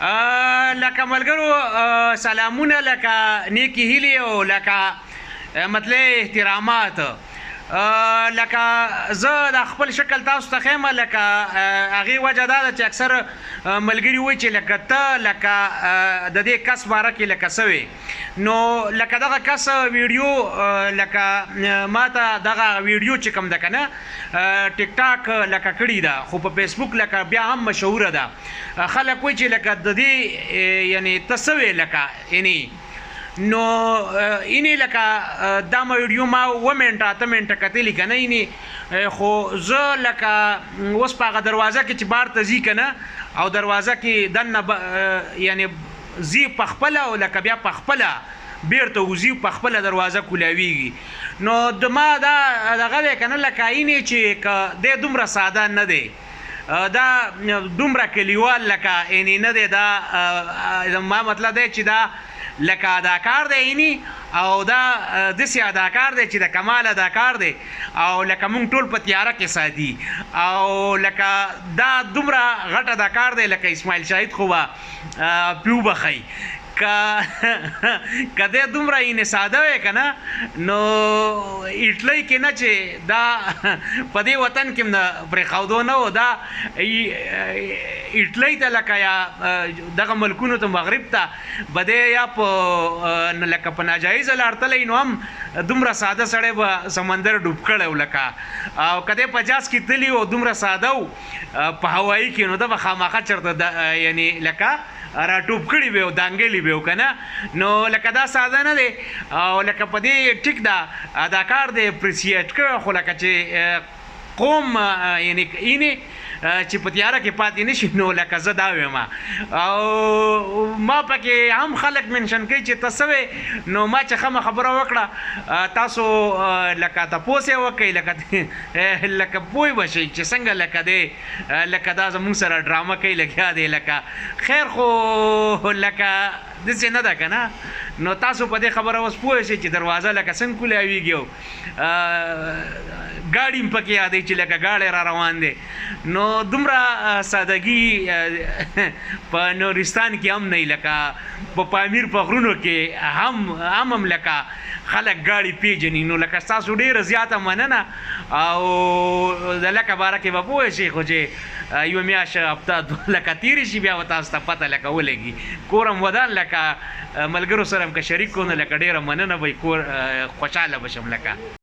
لکه ملګرو سلامونه، لکه نیکی هیلې او لکه مطلب احترامات. لکه زه د خپل شکل تاسو ته ښیم، لکه هغې وجه دا ده چې اکثر ملګري وایي چې لکه ته لکه د دې کس باره کې لکه څه وې. نو لکه دغه کس ویډیو لکه ما ته دغه ویډیو چې کوم ده که نه ټیک ټاک لکه کړې ده، خو په فیسبوک لکه بیا هم مشهوره ده. خلک وایي چې لکه د دې یعنې ته څه وې لکه یعنې نو اینې لکه دا ویډیو ما 7 منټه 8 منټه کتلې که نه اینې، خو زه لکه اوس په هغه دروازه کې چې بار ته ځي که نه او دروازه کې دننه یعنې ځي په خپله او لکه بیا په خپله بیرته وځي په خپله دروازه کولاویږي. نو د ما دا دغه دی که نه لکه اینې چې که دی دومره ساده نه دی، دا دومره کلیوال لکه یعنې نه دی. دا ما مطلب دی چې دا لکه اداکار دی اینی او دا داسې اداکار دی چې د کمال اداکار دی او لکه مونږ ټول په تیاره کې ساتي، او لکه دا دومره غټ اداکار دی لکه اسماعیل شاهد خو به پیو بخی که دی دومره اینې ساده وی که نه نو اټلی کې نه چې دا په دې وطن کې هم د پرېښودو نه و، دا اټلی ته لکه یا دغه ملکونو ته مغرب ته به دی یا په لکه په ناجایزه لار تلی، نو هم دومره ساده سړی به سمندر ډوب کړی و لکه. او که دی په جاز کې تلي او دومره ساده و په هوایي کې، نو ده به خامخا چېرته یعنې لکه راټوب کړي به او دانګلي به و که نه. نو لکه دا ساده نه دی او لکه په دې ټیک ده اداکار دی اپریسیټ کړه، خو لکه چې قوم یعنې اینې چې په تیاره کې پاتې نه شي، نو لکه زه دا ویم. او ما پکې هم خلک منشن کوي چې ته څه وې، نو ما چې ښه خبره وکړه تاسو لکه تپوس یې وکئ لکه پوه به شئ چې څنګه لکه دی لکه دا زمونږ سره ډرامه کوي لګیا دی. لکه خیر خو لکه داسې نه ده که نه، نو تاسو په دې خبره اوس پوه شئ چې دروازه لکه څنګه کولاویږي او ګاډي هم پکې یادوي چې لکه ګاډی را روان دی. نو دومره سادګي په نورستان کې هم نه، لکه په پامیر په غرونو کې هم لکه خلک ګاډي پیژني. نو لکه ستاسو ډېره زیاته مننه او د لکه باره کې به پوه شئ، خو چې یوه میاشت هفته لکه تېرې شي بیا به تاسو ته پته لکه ولګي. کور هم ودان لکه ملګرو سره هم که شریک کړو نو لکه ډېره مننه به کور خوشحاله به شم لکه.